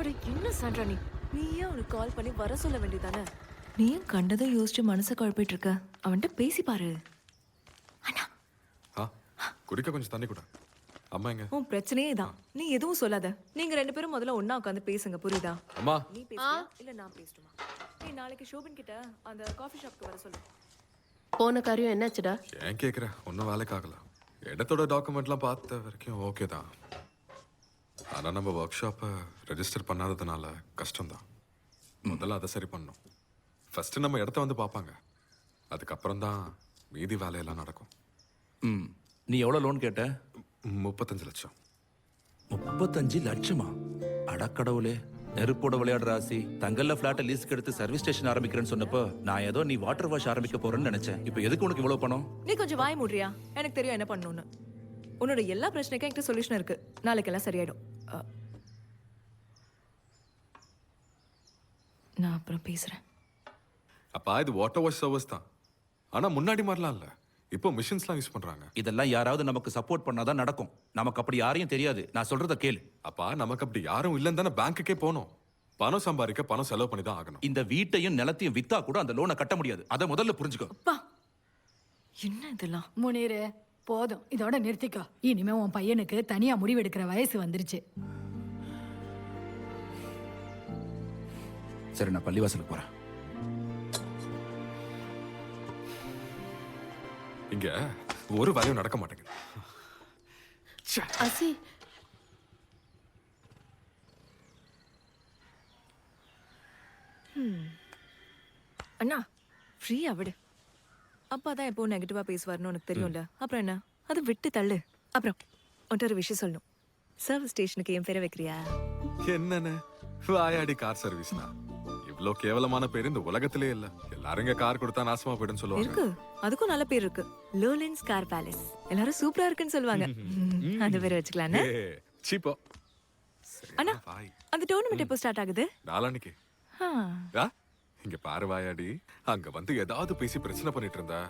அட என்ன சாண்ட்ரா நீயே அவனுக்கு கால் பண்ணி வர சொல்ல வேண்டியதானே? நீயும் கண்டதை யோசிச்சு மனசை குழப்பிட்டு இருக்க. அவன்கிட்ட பேசி பாரு. அண்ணா குடிக்க கொஞ்சம் தண்ணி கூட. அம்மா எங்க? உன் பிரச்சனையே தான். நீ எதுவும் சொல்லாத. நீங்க ரெண்டு பேரும் முதல்ல ஒண்ணா உட்காந்து பேசுங்க, புரியுதா? அம்மா நீ பேசுறியா இல்ல நான் பேசட்டுமா? நீ நாளைக்கு ஷோபின் கிட்ட அந்த காஃபி ஷாப்க்கு வர சொல்லு. போன காரியம் என்னாச்சுடா? ஏன் கேக்குற? ஒன்றும் வேலைக்கு ஆகல. இடத்தோட டாக்குமெண்ட்லாம் பார்த்த வரைக்கும் ஓகே தான். ஆனா நம்ம ஒர்க் ஷாப்பை ரெஜிஸ்டர் பண்ணாததுனால கஷ்டம்தான். முதல்ல அதை சரி பண்ணணும். ஃபர்ஸ்ட் நம்ம இடத்த வந்து பார்ப்பாங்க, அதுக்கப்புறம் தான் மீதி வேலையெல்லாம் நடக்கும். நீ எவ்வளோ லோன் கேட்ட? 35 லட்சம். 35 லட்சமா? அடக்கடவுளே, நெருப்போட விளையாடுற ராசி. தங்கல்ல பிளாட்டை லீஸ்க்கு எடுத்து சர்வீஸ் ஸ்டேஷன் ஆரம்பிக்கிறேன்னு சொன்னப்போ நான் ஏதோ நீ வாட்டர் வாஷ் ஆரம்பிக்க போறேன்னு நினைச்சேன். இப்போ எதுக்கு உனக்கு இவ்வளவு பணம்? நீ கொஞ்சம் வாய் மூடுறியா? எனக்கு தெரியும் என்ன பண்ணணும்னு. உன்னோட எல்லா பிரச்சனைக்கும் என்கிட்ட சொல்யூஷன் இருக்கு. நாளைக்கு எல்லாம் சரியாயிடும். நான் அப்புறம் பேசுறேன். அப்பா இது வாட்டர் வாஷ் சர்வீஸ் தான். ஆனா முன்னாடி மாதிரிலாம் இல்ல. இப்போ மிஷின்ஸ்லாம் யூஸ் பண்றாங்க. இதெல்லாம் யாராவது நமக்கு சப்போர்ட் பண்ணாதான் நடக்கும். நமக்கு அப்படி யாரையும் தெரியாது. நான் சொல்றத கேளு. அப்பா நமக்கு அப்படி யாரும் இல்லைன்னு தானே பேங்க்குக்கே போனோம். பணம் சம்பாதிக்க பணம் செலவு பண்ணி தான் ஆகணும். இந்த வீட்டையும் நிலத்தையும் வித்தா கூட அந்த லோனை கட்ட முடியாது. அதை முதல்ல புரிஞ்சுக்கோ. அப்பா என்ன இதெல்லாம்? முனீரு போதும், இதோட நிறுத்திக்கோ. இனிமே உன் பையனுக்கு தனியா முடிவெடுக்கிற வயசு வந்துருச்சு. சரி, நான் பள்ளிவாசலுக்கு போறேன். இங்க ஒரு வேலையும் நடக்க மாட்டேங்குது. அசி, அண்ணா ஃப்ரீயா விடு. அப்பா தான் எப்போ நெகட்டிவா பேசுவாருன்னு உனக்கு தெரியும்ல. அப்புறம் என்ன, அதை விட்டு தள்ளு. அப்புறம் உன்ட்ட ஒரு விஷயம் சொல்லணும். சர்வீஸ் ஸ்டேஷனுக்கு என் பேரை வைக்கிறியா? என்னன்னு வாயாடி கார் சர்வீஸ்னா? இவ்ளோ கேவலமான பேர் இந்த உலகத்திலே இல்ல. எல்லாரும் இங்க கார் கொடுத்தா நாசமா போயிடுன்னு சொல்லுவாங்க. இருக்கு, அதுக்கும் நல்ல பேர் இருக்கு. லோலின்ஸ் கார் பேலஸ். எல்லாரும் சூப்பரா இருக்குன்னு சொல்லுவாங்க. அந்த பேரை வச்சுக்கலான்னு. சீப்போ. அண்ணா அந்த டோர்னமெண்ட் எப்போ ஸ்டார்ட் ஆகுது? நாளானிக்கு. ஆ, இங்க பாரு வாயாடி, அங்க வந்து ஏதாவது பேசி பிரச்சனை பண்ணிட்டு இருந்தா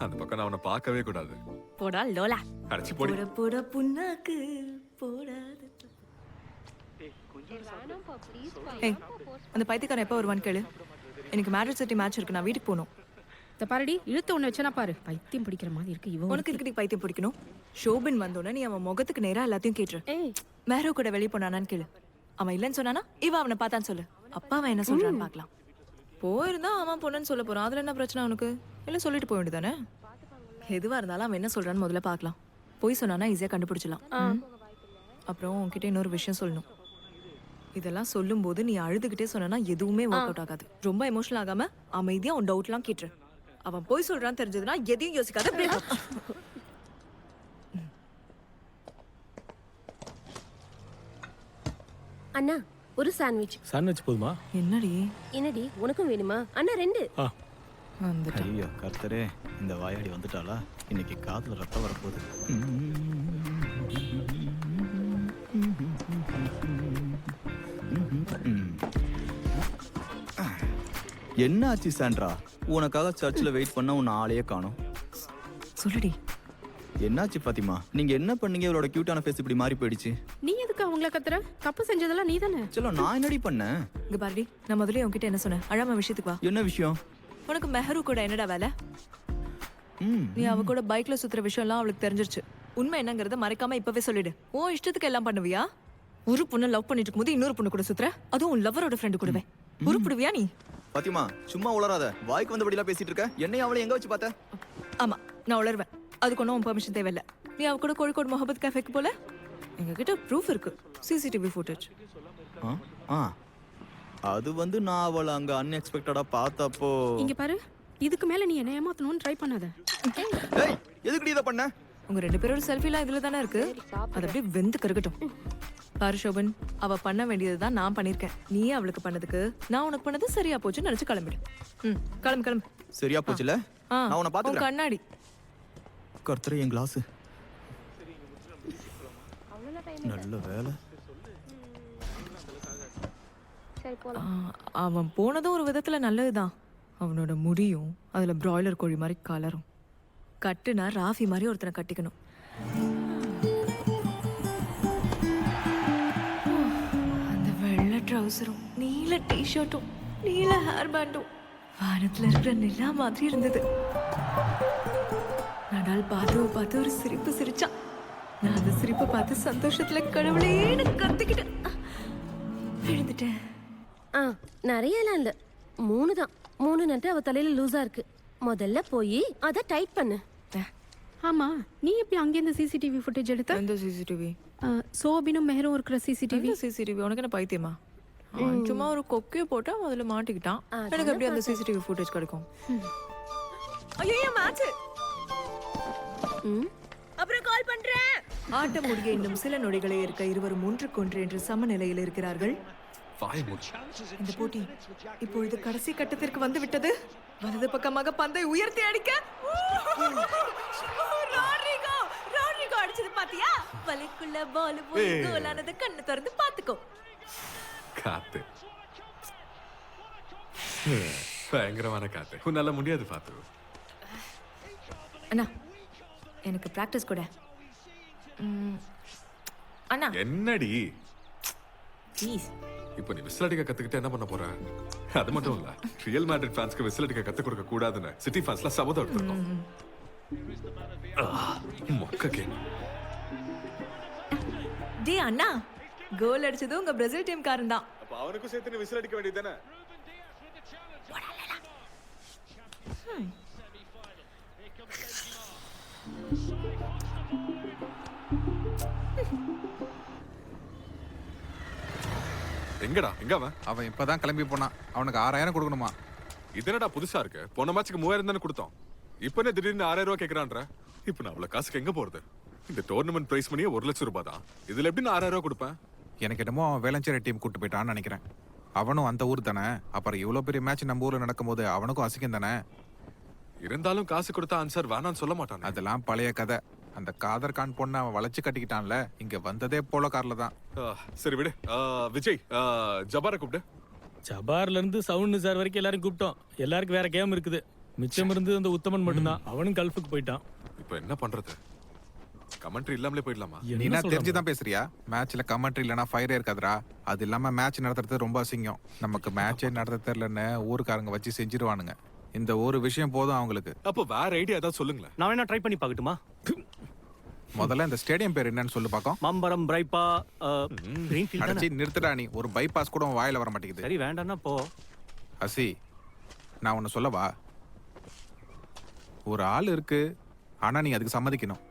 அந்த பக்கம் நான் அவனை பார்க்கவே கூடாது. போடா லோலா. அடிச்சு போடி. போட போட புண்ணாக்கு போடாது. ஏய், அந்த பைத்தியக்காரன் எப்போ வருவான்னு கேளு. எனக்கு மேட்ரிட் சிட்டி மேட்ச் இருக்கு, நான் வீட்டுக்கு போகணும். இந்த பாருடி, இழுத்து ஒண்ணு வச்சனா பாரு, பைத்தியம் பிடிக்கிற மாதிரி இருக்கு இவன். உனக்கு இதுக்கு பைத்தியம் பிடிக்கணும். ஷோபின் வந்தோடனே நீ அவன் முகத்துக்கு நேரா எல்லாத்தையும் கேட்டுரு. ஏய், மேரோ கூட வெளியே போனானான்னு கேளு. அவன் இல்லைன்னு சொன்னானா இவ அவனை பார்த்தான்னு சொல்லு. அப்பா அவன் என்ன சொல்றான்னு பார்க்கலாம். போயிருந்தா அவன் பொண்ணுன்னு சொல்ல போறான். அதுல என்ன பிரச்சனை அவனுக்கு? இல்லை சொல்லிட்டு போக வேண்டியதானே. எதுவா இருந்தாலும் அவன் என்ன சொல்றான்னு முதல்ல பார்க்கலாம். போய் சொன்னானா ஈஸியா கண்டுபிடிச்சலாம். அப்புறம் உன்கிட்ட இன்னொரு விஷயம் சொல்லணும். இதெல்லாம் சொல்லும் போது நீ அழுதுகிட்டே சொன்னா எதுவுமே ஒர்க் அவுட் ஆகாது. ரொம்ப எமோஷனல் ஆகாம அமைதியா உன் டவுட்லாம் கேட்டுரு. அவன் போய் சொல்றான்னு தெரிஞ்சதுன்னா எதையும் யோசிக்காத. அண்ணா ஒரு சாண்ட்விச். சாண்ட்விச் போதுமா? என்னடி என்னடி உனக்கும் வேணுமா? அண்ணா 2. வந்துட்டான். ஐயோ கர்த்தரே, இந்த வாயாடி வந்துட்டாளா? இன்னைக்கு காதுல ரத்தம் வரப்போகுது. என்ன ஆச்சு சாண்ட்ரா? உனக்காக சர்ச்சில் வெயிட் பண்ண உன் ஆளையே காணோம். சொல்லுடி. என்னாச்சு பாத்திமா? நீங்க என்ன பண்ணீங்க? இவரோட கியூட்டான ஃபேஸ் இப்படி மாறி போயிடுச்சு. நீ எதுக்கு அவங்கள கத்துற? தப்பு செஞ்சதெல்லாம் நீ தானே. சலோ, நான் என்னடி பண்ணேன்? இங்க பாருடி, நான் முதல்ல உன்கிட்ட என்ன சொன்னேன்? அழாம விஷயத்துக்கு வா. என்ன விஷயம்? உனக்கு மெஹரு கூட என்னடா வேலை? நீ அவ கூட பைக்ல சுத்துற விஷயம் எல்லாம் அவளுக்கு தெரிஞ்சிருச்சு. உண்மை என்னங்கறத மறைக்காம இப்பவே சொல்லிடு. ஓ இஷ்டத்துக்கு எல்லாம் பண்ணுவியா? ஒரு பொண்ணு லவ் பண்ணிட்டு இருக்கும்போது இன்னொரு பொண்ணு கூட சுத்துற, அதுவும் உன் லவ்வரோட ஃப்ரெண்டு கூடவே. உருப்பிடுவியா நீ? பாத்திமா, சும்மா உளராத. வாய்க்கு வந்தபடிலாம் பேசிட்டு இருக்க. என்னைய அவளை எங்க வச்சு பார்த்த? ஆமா, நான் உளருவேன். அதுக்கு ஒன்றும் பெர்மிஷன் தேவையில்லை. நீ அவ கூட கோழிக்கோடு முகபத் கேஃபேக்கு போல? எங்ககிட்ட ப்ரூஃப் இருக்கு, சிசிடிவி ஃபுட்டேஜ். அது வந்து நான் அவளை அங்க அன்எக்ஸ்பெக்டடா பார்த்தப்போ. இங்க பாரு, இதுக்கு மேல நீ என்ன ஏமாத்தணும்னு ட்ரை பண்ணாத. ஏய், எதுக்குடி இத பண்ண? உங்க ரெண்டு பேரோட செல்ஃபிலாம் இதுல தானே இருக்கு. அது அப்படியே வெந்து கருகட்டும். பாரு ஷோபன், அவ பண்ண வேண்டியதுதான் நான் பண்ணிருக்கேன். நீ அவளுக்கு பண்ணதுக்கு நான் உனக்கு பண்ணது சரியா போச்சுன்னு நினைச்சு கிளம்பிடு. கிளம்பு கிளம்பு. சரியா போச்சுல? நான் உன்னை பாத்துக்கிறேன். கண்ணாடி கர்த்தரே, என் கிளாஸ். நல்ல வேலை. அவன் போனதும் ஒரு விதத்துல நல்லதுதான். அவனோட முடியும் அதுல பிராய்லர் கோழி மாதிரி கலரும். கட்டுனா ராஃபி மாதிரி ஒருத்தனை கட்டிக்கணும். அந்த வெள்ளை ட்ரௌசர் ட்ரௌசரும் நீல டிஷர்ட்டும் நீல ஹேர் பேண்டும் வானத்துல இருக்கிற நிலா மாதிரி இருந்தது. நடால் பார்த்து ஒரு சிரிப்பு சிரிச்சான். நான் அந்த சிரிப்பை பார்த்து சந்தோஷத்துல கடவுளேன்னு கத்திக்கிட்டு எழுந்துட்டேன். நிறையலாம் இல்ல, 3 தான். 3 நட்டு அவ தலையில லூசா இருக்கு. முதல்ல போய் அதை டைட் பண்ணு. ஆமா, நீ எப்படி அங்கேருந்து சிசிடிவி ஃபுட்டேஜ் எடுத்த? எந்த சிசிடிவி? சோபினும் மெஹரும் இருக்கிற சிசிடிவி. சிசிடிவி உனக்கு என்ன பைத்தியமா? அவன் சும்மா ஒரு கொக்கையை போட்டா அதுல மாட்டிக்கிட்டான். எனக்கு எப்படி அந்த சிசிடிவி ஃபுட்டேஜ் கிடைக்கும்? ஐயோ மேட்ச். அப்புறம் கால் பண்றேன். ஆட்ட முடிய இன்னும் சில நொடிகளே இருக்க இருவரும் ஒன்றுக்கொன்று என்று சமநிலையில் இருக்கிறார்கள். வாய் மூடு. இந்த போட்டி இப்பொழுது கடைசி கட்டத்திற்கு வந்து விட்டது. வலது பக்கமாக பந்தை உயர்த்தி அடிக்க ராட்ரிகோ அடிச்சது பாத்தியா? வலைக்குள்ள பால் போய் கோலானது கண்ணு திறந்து பாத்துக்கோ. காத்து பயங்கரமான காத்து. உன்னால முடியாது பாத்து. அண்ணா எனக்கு பிராக்டிஸ் கூட. அண்ணா என்னடி ப்ளீஸ். இப்போ நீ விசில் அடிக்க கத்துக்கிட்டு என்ன பண்ண போற? அது மட்டும் இல்ல, ரியல் மேட்ரிட் ஃபேன்ஸ்க்கு விசில் அடிக்க கத்து கொடுக்க கூடாதுன்னு சிட்டி ஃபேன்ஸ்ல சபதம் எடுத்திருக்கோம். மொக்க கேம். டே அண்ணா, கோல் அடிச்சது உங்க பிரேசில் டீம் காரன் தான். அப்ப அவனுக்கும் சேர்த்து நீ விசில் அடிக்க வேண்டியதுதானே? எங்கடா எங்க அவன்? அவன் இப்பதான் கிளம்பி போனான். அவனுக்கு 6000 கொடுக்கணுமா? இது என்னடா புதுசா இருக்கு? போன மேட்ச்க்கு 3000 தானே கொடுத்தோம். இப்பனே திடீர்னு 6000 ரூபாய் கேக்குறான்ற. இப்போ நான் அவ்வளவு காசுக்கு எங்க போறது? இந்த டோர்னமெண்ட் பிரைஸ் மணியே 1 லட்சம் ரூபாய் தான். இதுல எப்படி நான் 6000 ரூபாய் கொடுப்பேன்? எனக்கு என்னமோ அவன் வேளஞ்சேரி டீம் கூட்டு போயிட்டான்னு நினைக்கிறேன். அவனும் அந்த ஊர் தானே. அப்புறம் இவ்வளவு பெரிய மேட்ச் நம்ம ஊர்ல நடக்கும்போது அவனுக்கும் அசிங்கம் தானே. இருந்தாலும் காசு கொடுத்தா ஆன்சர் வேணான்னு சொல்ல மாட்டான். அதெல்லாம் பழைய கதை. அந்த காதர் கான் பொண்ணு அவன் வளைச்சு கட்டிக்கிட்டான்ல, இங்க வந்ததே போல கார்ல தான். சரி விடு. விஜய், ஜபாரை கூப்பிடு. ஜபார்ல இருந்து சவுண்ட் சார் வரைக்கும் எல்லாரும் கூப்பிட்டோம். எல்லாருக்கும் வேற கேம் இருக்குது. மிச்சம் இருந்து அந்த உத்தமன் மட்டும்தான். அவனும் கல்ஃபுக்கு போயிட்டான். இப்போ என்ன பண்றது? கமெண்ட்ரி இல்லாமலே போயிடலாமா? நீ என்ன தெரிஞ்சுதான் பேசுறியா? மேட்ச்ல கமெண்ட்ரி இல்லனா ஃபயரே இருக்காதுடா. அது இல்லாம மேட்ச் நடத்துறது ரொம்ப அசிங்கம். நமக்கு மேட்சே நடத்த தெரியலன்னு ஊருக்காரங்க வச்சு செஞ்சிருவானுங்க. இந்த ஒரு விஷயம் போதும் அவங்களுக்கு. அப்போ வேற ஐடியா ஏதாவது சொல்லுங்களேன். நான் வேணா ட்ரை பண்ணி பார்க்கட்டுமா? முதல்ல இந்த ஸ்டேடியம் பேர் என்னன்னு சொல்லு பாக்கோம். மம்பரம் பிரைப்பா கிரீன்ஃபீல்ட். அடிச்சி நிறுத்துடா நீ. ஒரு பைபாஸ் கூட உன் வாயில வர மாட்டேங்குது. சரி வேண்டாம்னா போ. அசி, நான் ஒன்னு சொல்லவா? ஒரு ஆள் இருக்கு, ஆனா நீ அதுக்கு சம்மதிக்கணும்.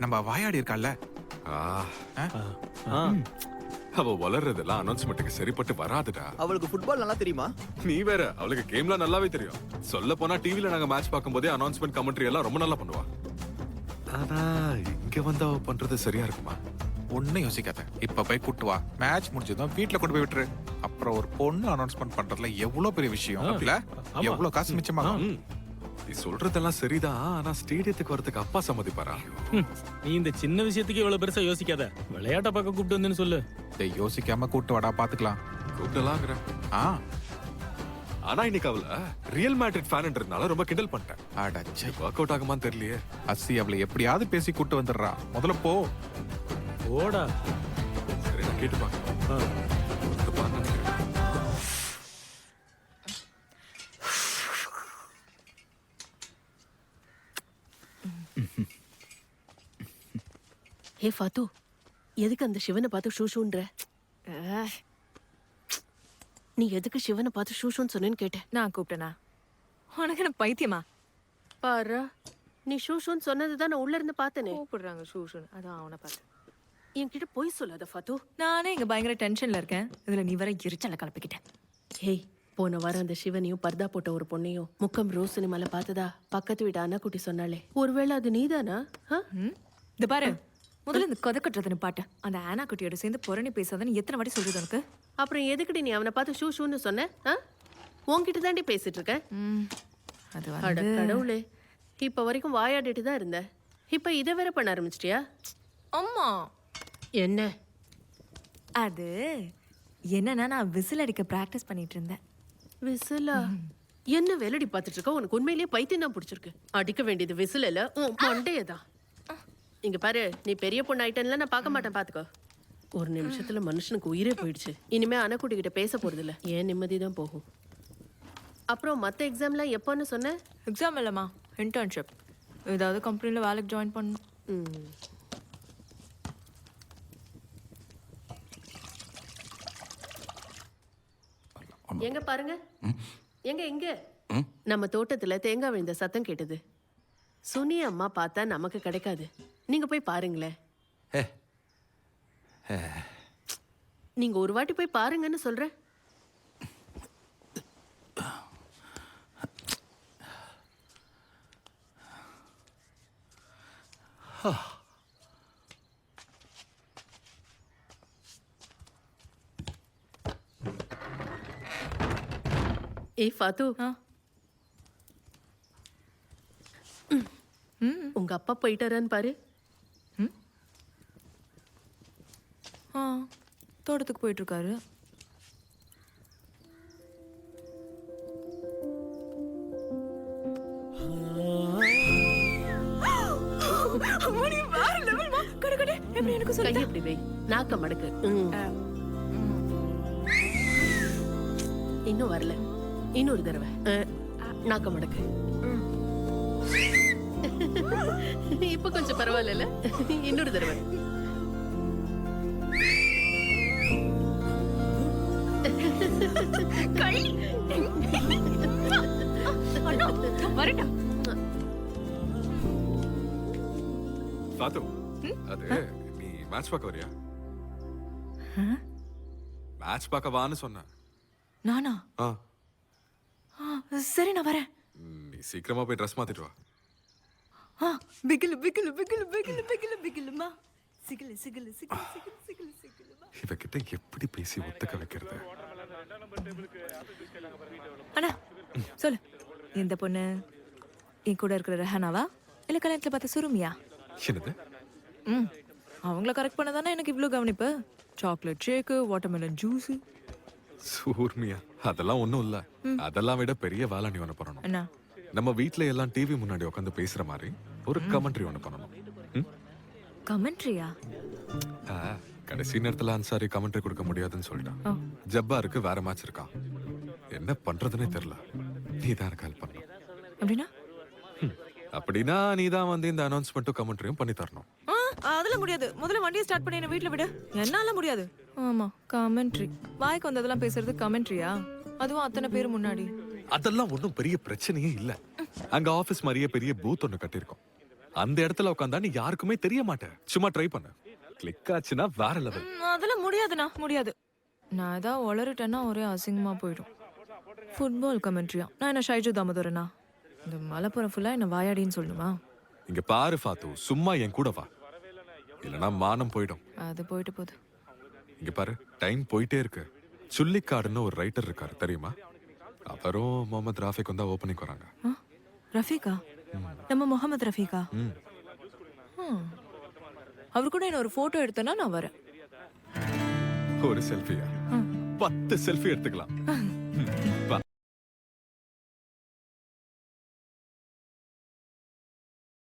நம்ம வாயாடி இருக்கால, அவ வளர்றதெல்லாம் அனௌன்ஸ்மெண்ட்டுக்கு சரிப்பட்டு வராதுடா. அவளுக்கு ஃபுட்பால் நல்லா தெரியுமா? நீ வேற, அவளுக்கு கேம்லாம் நல்லாவே தெரியும். சொல்ல போனா டிவில நாங்க மேட்ச் பார்க்கும்போதே அனௌன்ஸ்மெண்ட் கமெண்ட்ரி எல்லாம் ரொம்ப நல்லா பண்ணுவா. ஆனா இங்க வந்து அவ பண்றது சரியா இருக்குமா? ஒன்னும் யோசிக்காத. இப்ப போய் கூட்டு வா. மேட்ச் முடிஞ்சதும் வீட்டுல கொண்டு போய் விட்டுரு. அப்புறம் ஒரு பொண்ணு அனௌன்ஸ்மெண்ட் பண்றதுல எவ்வளவு பெரிய விஷயம் இல்ல? எவ்வளவு காசு மிச்சமாகும். நீ சொல்றதெல்லாம் சரிதான். ஆனா ஸ்டேடியத்துக்கு வரதுக்கு அப்பா சம்மதிப்பாரா? நீ இந்த சின்ன விஷயத்துக்கு இவ்வளவு பெருசா யோசிக்காத. விளையாட்ட பக்கம் கூப்பிட்டு வந்தேன்னு சொல்லு. யோசிக்காம கூட்டு வாடா, பாத்துக்கலாம். கூப்பிடலாங்கிற. ஆனா இன்னைக்கு அவள ரியல் மேட்ரிட் ஃபேன்ன்றதுனால ரொம்ப கிண்டல் பண்ணிட்டேன். அடச்சே, ஒர்க் அவுட் ஆகுமான்னு தெரியலையே. அசி அவளை எப்படியாவது பேசி கூட்டு வந்துடுறா. முதல்ல போ. ஓடா. சரி நான் கேட்டு பாக்கிறேன். ஹே ஃபாத்து, எதுக்கு அந்த சிவனை பார்த்து ஷூஷூன்ற? நீ எதுக்கு சிவனை பார்த்து ஷூஷூன்னு சொன்னேன்னு கேட்டேன். நான் கூப்பிட்டேனா? உனக்கு என்ன பைத்தியமா? பாரு, நீ ஷூஷூன்னு சொன்னதுதான் நான் உள்ள இருந்து பார்த்தேனே. கூப்பிடுறாங்க ஷூஷுன்னு, அதான் அவனை பார்த்து. என்கிட்ட போய் சொல்லாத ஃபாத்து. நானே இங்க பயங்கர டென்ஷன்ல இருக்கேன். இதுல நீ வர எரிச்சல கலப்பிக்கிட்டேன். ஹேய், போன வாரம் அந்த சிவனையும் பர்தா போட்ட ஒரு பொண்ணையும் முக்கம் ரோஸ் சினிமால பார்த்ததா பக்கத்து வீட்டு அண்ணா குட்டி சொன்னாலே. ஒருவேளை அது நீதானா? இந்த பாரு, முதல்ல இந்த கொதக்கட்டுறது பாட்டு. அந்த ஆனா குட்டியோட சேர்ந்து புறணி பேசாதன்னு எத்தனை வாட்டி சொல்றது உனக்கு? அப்புறம் எதுக்குடி நீ அவனை பார்த்து ஷூ ஷூன்னு சொன்ன? உன்கிட்ட தாண்டி பேசிட்டு இருக்க. அது அட கடவுளே, இப்ப வரைக்கும் வாயாடிட்டு தான் இருந்த. இப்ப இதை வேற பண்ண ஆரம்பிச்சிட்டியா? அம்மா என்ன அது? என்னன்னா நான் விசில் அடிக்க பிராக்டிஸ் பண்ணிட்டு இருந்தேன். விசிலா? என்ன வேலடி பார்த்துட்டு இருக்க? உனக்கு உண்மையிலேயே பைத்தியம் தான் பிடிச்சிருக்கு. அடிக்க வேண்டியது விசில் இல்ல, உன் மண்டையதான். இங்க பாரு, நீ பெரிய பொண்ணு ஆயிட்டன்ல நான் பார்க்க மாட்டேன், பாத்துக்கோ. ஒரு நிமிஷத்துல மனுஷனுக்கு உயிரே போயிடுச்சு. இனிமே அனக்குட்டி கிட்ட பேச போறது இல்ல. ஏன் நிம்மதி தான் போகும். அப்புறம் மத்த எக்ஸாம்லாம் எப்போன்னு சொன்ன? எக்ஸாம் இல்லைம்மா, இன்டர்ன்ஷிப். ஏதாவது கம்பெனியில் வேலைக்கு ஜாயின் பண்ணணும். ம். எங்க பாருங்க. எங்க எங்க நம்ம தோட்டத்துல தேங்காய் விழுந்த சத்தம் கேட்டது. சுனி அம்மா பார்த்தா நமக்கு கிடைக்காது. நீங்க போய் பாருங்களேன். ஏ நீங்க ஒரு வாட்டி போய் பாருங்கன்னு சொல்றேன். ஏய் ஃபாத்து, உங்க அப்பா போயிட்டாரான்னு பாரு. ஆ, தோட்டத்துக்கு போயிட்டு இருக்காரு. கையை இப்படி வை, நாக்க மடக்கு. இன்னும் வரல. இன்னொரு தடவை நாக்க மடக்கு. இப்ப கொஞ்சம் பரவாயில்ல. இன்னொரு தடவை. பாத்து அது நீ மேட்ச் பார்க்க வரியா? மேட்ச் பார்க்க வான்னு சொன்ன. நானா? ஆ, சரி நான் வரேன். நீ சீக்கிரமா போய் ட்ரெஸ் மாத்திட்டு வா. பிகிலு பிகிலு பிகிலு பிகிலு பிகிலு பிகிலுமா சிகிலு சிகிலு சிகிலு சிகிலு சிகிலு சிகிலுமா. இவகிட்ட எப்படி பேசி ஒத்துக்க வைக்கிறது? அண்ணா சொல்லு, இந்த பொண்ணு என் கூட இருக்கிற ரெஹானாவா இல்ல கல்யாணத்துல பார்த்த சுருமியா? என்னது? அவங்கள கரெக்ட் பண்ணதானே எனக்கு இவ்ளோ கவனிப்பு. Chocolate shake, watermelon juice. சூர்மியா அதெல்லாம் ஒண்ணும் இல்ல. அதெல்லாம் விட பெரிய வேலை நீ ஒண்ணு பண்ணணும். என்ன? நம்ம வீட்ல எல்லாம் டிவி முன்னாடி உட்காந்து பேசுற மாதிரி ஒரு கமெண்ட்ரி ஒண்ணு பண்ணணும். கமெண்ட்ரியா? கடைசி நேரத்துல அன்சாரி கமெண்ட்ரி கொடுக்க முடியாதுன்னு சொல்லிட்டான். ஜப்பாருக்கு வேற மேட்ச் இருக்கான். என்ன பண்றதுன்னே தெரியல. நீ தான் எனக்கு ஹெல்ப் பண்ணணும். அப்படின்னா? அப்படின்னா நீ தான் வந்து இந்த அனௌன்ஸ்மெண்ட்டும் கமெண்ட்ரியும் பண்ணி தரணும். அதெல்லாம் முடியாது. முதல்ல வண்டியை ஸ்டார்ட் பண்ணி என்ன வீட்ல விடு. என்னால முடியாது. ஆமா, கமெண்ட்ரி. வாய்க்கு வந்ததெல்லாம் பேசுறது கமெண்ட்ரியா? அதுவும் அத்தனை பேர் முன்னாடி. அதெல்லாம் ஒன்றும் பெரிய பிரச்சனையே இல்ல. அங்க ஆபீஸ் மாதிரியே பெரிய பூத் ஒண்ணு கட்டியிருக்கோம். அந்த இடத்துல உட்காந்தா நீ யாருக்குமே தெரிய மாட்டேன். சும்மா ட்ரை பண்ணு. கிளிக் ஆச்சுன்னா வேற லெவல். அதெல்லாம் முடியாதுண்ணா, முடியாது. நான் ஏதாவது உளறிட்டேன்னா ஒரே அசிங்கமா போயிடும். ஃபுட்பால் கமெண்ட்ரியா? நான் என்ன ஷைஜு தாமதரனா? இந்த மலைப்புறம் ஃபுல்லா என்ன வாயாடின்னு சொல்லணுமா? இங்க பாரு ஃபாத்து, சும்மா என் கூட வா. இல்லனா மானம் போயிடும். அது போயிட்டு போகுது. இங்க பாரு, டைம் போயிட்டே இருக்கு. சுல்லிக்காடுன்னு ஒரு ரைட்டர் இருக்காரு தெரியுமா? அவரும் முகமது ராஃபிக்கும் தான் ஓப்பனிங் வராங்க. ரஃபீகா? நம்ம முகமது ரஃபீகா? அவர் கூட என்ன ஒரு போட்டோ எடுத்தனா நான் வரேன். ஒரு செல்ஃபியா? 10 செல்ஃபி எடுத்துக்கலாம்.